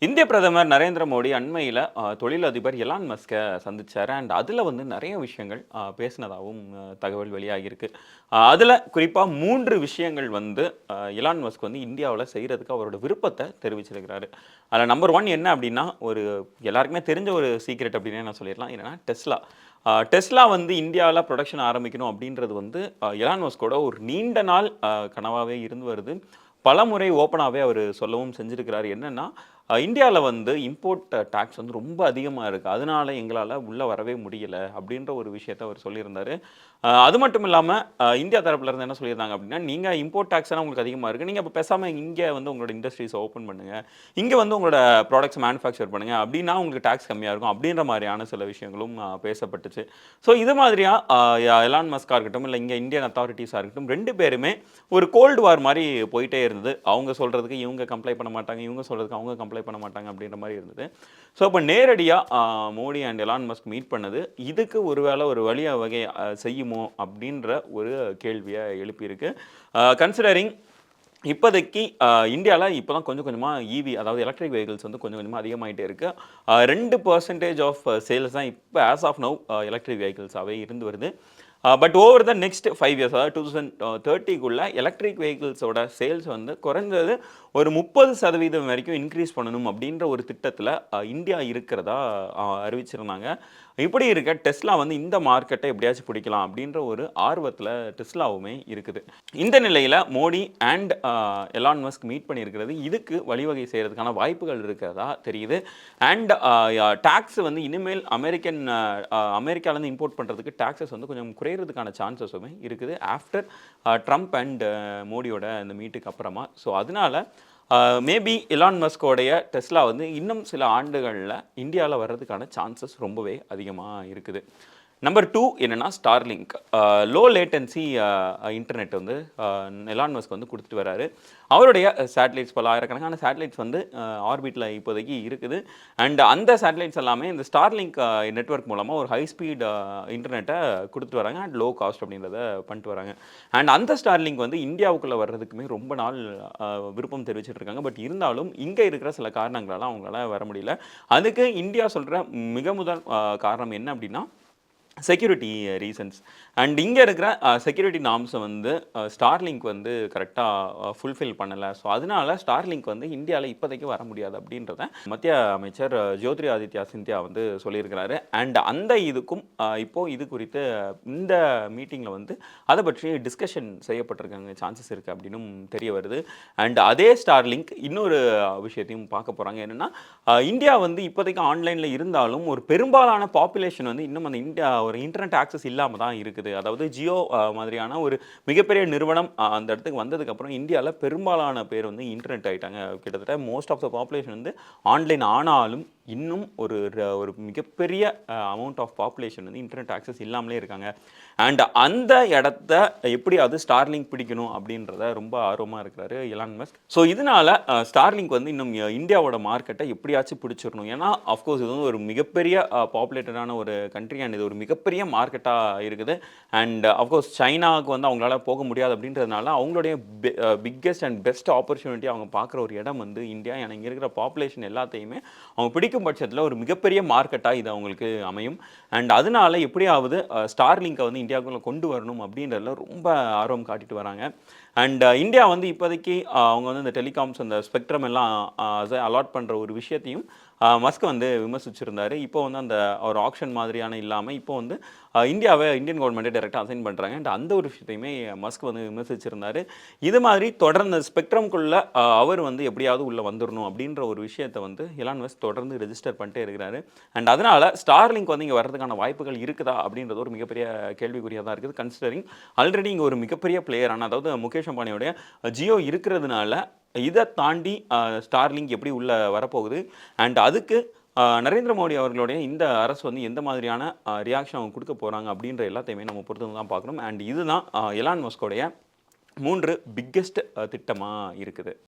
இந்திய பிரதமர் நரேந்திர மோடி அண்மையில தொழிலதிபர் எலான் மஸ்க சந்திச்சாரு. அண்ட் அதுல வந்து நெறைய விஷயங்கள் பேசினதாவும் தகவல் வெளியாகியிருக்கு. அதுல குறிப்பா 3 விஷயங்கள் வந்து எலான் மஸ்க் வந்து இந்தியாவுல செய்றதுக்கு அவரோட விருப்பத்த தெரிவிச்சிருக்கிறாரு. அதுல நம்பர் 1 என்ன அப்டின்னா, ஒரு எல்லாருக்குமே தெரிஞ்ச ஒரு சீக்ரெட் அப்டின்னே நான் சொல்லிறலாம். என்னன்னா டெஸ்லா. டெஸ்லா வந்து இந்தியால புரொடக்ஷன் ஆரம்பிக்கணும் அப்டின்றது வந்து எலான் மஸ்கோட ஒரு நீண்ட நாள் கனவாவே இருந்து வருது. பலமுறை ஓப்பனாவே அவரு சொல்லவும் செஞ்சிருக்கிறாரு. என்னன்னா, இந்தியால வந்து இம்போர்ட் டாக்ஸ் வந்து ரொம்ப அதிகமா இருக்கு. அதனால எங்களால உள்ள வரவே முடியல அப்டின்ற ஒரு விஷயத்த அவர் சொல்லியிருந்தாரு. அது மட்டும் இல்லாம இந்தியா தரப்புல இருந்து என்ன சொல்லியிருந்தாங்க அப்டின்னா, நீங்க இம்போர்ட் டாக்ஸ் எல்லாம் உங்களுக்கு அதிகமா இருக்கு. நீங்க அப்ப பேசாம இங்க வந்து உங்களோட இண்டஸ்ட்ரீஸ ஓப்பன் பண்ணுங்க. இங்க வந்து உங்களோட ப்ராடக்ட்ஸ் மேனுஃபேக்சர் பண்ணுங்க. அப்டின்னா உங்களுக்கு டாக்ஸ் கம்மியா இருக்கும். அப்டின்ற மாரியான சில விஷயங்களும் பேசப்பட்டுச்சு. ஸோ இது மாதிரியா எலான் மஸ்கா இருக்கட்டும், இல்ல இங்க இந்தியன் அத்தாரிட்டீஸா இருக்கட்டும் 2 பேருமே ஒரு கோல்டு வார் மாரி போயிட்டே இருந்தது. அவங்க சொல்றதுக்கு இவங்க கம்ப்ளை பண்ண மாட்டாங்க. இவங்க சொல்றதுக்கு அவங்க கம்ப்ளை பண்ண மாட்டாங்க அப்படின்ற மாரி இருந்தது. ஸோ அப்ப நேரடியா Modi and Elon Musk meet பண்ணது, இதுக்கு ஒருவேள ஒரு வழி வகை செய்யுமோ அப்படின்ற ஒரு கேள்விய எழுப்பியிருக்கு. கன்சிடரிங் இப்போதைக்கு இந்தியால இப்ப தான் கொஞ்சம் கொஞ்சமா அதாவது எலக்ட்ரிக் வெஹிக்கிள்ஸ் வந்து கொஞ்சம் கொஞ்சமா அதிகமாயிட்டே இருக்கு. 2% ஆஃப் சேல்ஸ் தான் இப்ப ஆஸ் ஆஃப் நவ் எலக்ட்ரிக் வெஹிக்கிள்ஸாவே இருந்து வருது. But over the next 5 years அதாவது 2030க்குள்ள எலக்ட்ரிக் வெஹிக்கிள்ஸோட சேல்ஸ் வந்து குறைஞ்சது ஒரு 30% வரைக்கும் இன்க்ரீஸ் பண்ணணும் அப்படின்ற ஒரு திட்டத்துல இந்தியா இருக்கிறதா அறிவிச்சிருந்தாங்க. இப்படி இருக்க டெஸ்லா வந்து இந்த மார்க்கெட்டை எப்படியாச்சும் பிடிக்கலாம் அப்படின்ற ஒரு ஆர்வத்துல டெஸ்லாவுமே இருக்குது. இந்த நிலையில Modi and Elon Musk meet பண்ணியிருக்கிறது இதுக்கு வழிவகை செய்யறதுக்கான வாய்ப்புகள் இருக்கிறதா தெரியுது. அண்ட் டாக்ஸ் வந்து இனிமேல் அமெரிக்காலேருந்து இம்போர்ட் பண்ணுறதுக்கு டாக்ஸஸ் வந்து கொஞ்சம் குறையிறதுக்கான சான்சஸுமே இருக்குது ஆஃப்டர் ட்ரம்ப் அண்ட் மோடியோட இந்த மீட்டுக்கு அப்புறமா. ஸோ அதனால மேபி எலான் மஸ்கோடைய டெஸ்லா வந்து இன்னும் சில ஆண்டுகளில் இந்தியாவில் வர்றதுக்கான சான்சஸ் ரொம்பவே அதிகமாக இருக்குது. நம்பர் 2 என்னன்னா ஸ்டார்லிங்க். லோ லேட்டன்சி இன்டர்நெட் வந்து எலான் மஸ்க் வந்து குடுத்துட்டு வராரு. அவருடைய சேட்டலைட்ஸ் பல ஆயிரக்கணக்கான சேட்டலைட்ஸ் வந்து ஆர்பிட்ல இப்போதைக்கு இருக்குது. அண்ட் அந்த சேட்டலைட்ஸ் எல்லாமே இந்த ஸ்டார்லிங்க் நெட்வொர்க் மூலமா ஒரு ஹை ஸ்பீட் இன்டர்நெட்ட குடுத்துட்டு வராங்க. அண்ட் லோ காஸ்ட் அப்படின்றத பண்ணிட்டு வராங்க. அண்ட் அந்த ஸ்டார்லிங்க் வந்து இந்தியாவுக்குள்ள வர்றதுக்குமே ரொம்ப நாள் விருப்பம் தெரிவிச்சுட்டு இருக்காங்க. பட் இருந்தாலும் இங்க இருக்கிற சில காரணங்களால அவங்களால வர முடியல. அதுக்கு இந்தியா சொல்ற மிக முதல் காரணம் என்ன அப்படின்னா செக்யூரிட்டி ரீசன்ஸ். அண்ட் இங்க இருக்கிற செக்யூரிட்டி நார்ம்ஸ வந்து ஸ்டார்லிங்க் வந்து கரெக்ட்டா ஃபுல்ஃபில் பண்ணல. ஸோ அதனால ஸ்டார்லிங்க் வந்து இந்தியால இப்போதைக்கு வர முடியாது அப்படின்றத மத்திய அமைச்சர் ஜோதிர் ஆதித்யா சிந்தியா வந்து சொல்லியிருக்கிறாரு. அண்ட் அந்த இதுக்கும் இப்போ இது குறித்து இந்த மீட்டிங்ல வந்து அத பற்றி டிஸ்கஷன் செய்யப்பட்டிருக்காங்க. சான்சஸ் இருக்கு அப்படின்னும் தெரிய வருது. அண்ட் அதே ஸ்டார்லிங்க் இன்னொரு விஷயத்தையும் பார்க்க போறாங்க. என்னன்னா இந்தியா வந்து இப்போதைக்கு ஆன்லைன்ல இருந்தாலும் ஒரு பெரும்பாலான பாப்புலேஷன் வந்து இன்னும் அந்த இந்தியா ஒரு இன்டர்நெட் ஆக்சஸ் இல்லாம தான் இருக்குது. அதாவது ஜியோ மாதிரியான ஒரு மிகப்பெரிய நிறுவனம் அந்த இடத்துக்கு வந்ததுக்கப்புறம் இந்தியால பெரும்பாலான பேர் வந்து இன்டர்நெட் ஆயிட்டாங்க. கிட்டத்தட்ட மோஸ்ட் ஆஃப் த பாப்புலேஷன் வந்து ஆன்லைன் ஆனாலும் இன்னும் ஒரு மிகப்பெரிய அமௌண்ட் ஆஃப் பாப்புலேஷன் வந்து இன்டர்நெட் ஆக்சஸ் இல்லாமலே இருக்காங்க. அண்ட் அந்த இடத்த எப்படியாவது ஸ்டார்லிங்க் பிடிக்கணும் அப்படின்றத ரொம்ப ஆர்வமா இருக்கிறாரு எலான் மஸ்க். ஸோ இதனால ஸ்டார்லிங்க் வந்து இன்னும் இந்தியாவோட மார்க்கெட்டை எப்படியாச்சும் பிடிச்சிடணும். ஏன்னா அஃப்கோர்ஸ் இது வந்து ஒரு மிகப்பெரிய பாப்புலேட்டடான ஒரு கண்ட்ரி அண்ட் இது ஒரு மிகப்பெரிய மார்க்கெட்டாக இருக்குது. அண்ட் அஃப்கோர்ஸ் சைனாவுக்கு வந்து அவங்களால போக முடியாது அப்படின்றதுனால அவங்களுடைய பிக்கெஸ்ட் அண்ட் பெஸ்ட் ஆப்பர்ச்சுனிட்டி அவங்க பார்க்குற ஒரு இடம் வந்து இந்தியா. ஏன்னா இங்கே இருக்கிற பாப்புலேஷன் எல்லாத்தையுமே அவங்க பிடிக்கும் பட்சத்தில் ஒரு மிகப்பெரிய மார்க்கெட்டாக இது அவங்களுக்கு அமையும். அண்ட் அதனால எப்படியாவது ஸ்டார்லிங்கை வந்து இந்தியாவுக்குள்ள கொண்டு வரணும் அப்படின்றதுல ரொம்ப ஆர்வம் காட்டிட்டு வராங்க. அண்ட் இந்தியா வந்து இப்போதைக்கு அவங்க வந்து இந்த டெலிகாம்ஸ் அந்த ஸ்பெக்ட்ரம் எல்லாம் அலாட் பண்ணுற ஒரு விஷயத்தையும் மஸ்க் வந்து விமர்சிச்சிருந்தாரு. இப்போ வந்து அந்த ஒரு ஆக்ஷன் மாதிரியான இல்லாமல் இப்போ வந்து இந்தியன் கவர்மெண்ட்டே டைரெக்டாக அசைன் பண்ணுறாங்க. அண்ட் அந்த ஒரு விஷயத்தையுமே மஸ்க் வந்து விமர்சிச்சிருந்தாரு. இது மாதிரி தொடர்ந்து ஸ்பெக்ட்ரம்குள்ள அவர் வந்து எப்படியாவது உள்ள வந்துடணும் அப்படின்ற ஒரு விஷயத்தை வந்து எலான் மஸ்க் தொடர்ந்து ரெஜிஸ்டர் பண்ணிட்டே இருக்கிறாரு. அண்ட் அதனால ஸ்டார்லிங்க் வந்து இங்கே வர்றதுக்கான வாய்ப்புகள் இருக்குதா அப்படின்றது ஒரு மிகப்பெரிய கேள்விக்குறியாக தான் இருக்குது. கன்சிடரிங் ஆல்ரெடி இங்கே ஒரு மிகப்பெரிய பிளேயரான அதாவது முகேஷ் அம்பானியோடைய ஜியோ இருக்கிறதுனால இதை தாண்டி ஸ்டார்லிங்க் எப்படி உள்ள வரப்போகுது அண்ட் அதுக்கு நரேந்திர மோடி அவர்களுடைய இந்த அரசு வந்து எந்த மாதிரியான ரியாக்ஷன் அவங்க கொடுக்க போகிறாங்க அப்படின்ற எல்லாத்தையுமே நம்ம பொறுத்து தான் பார்க்கணும். அண்ட் இதுதான் எலான் மஸ்கோடைய 3 பிக்கெஸ்ட் திட்டமாக இருக்குது.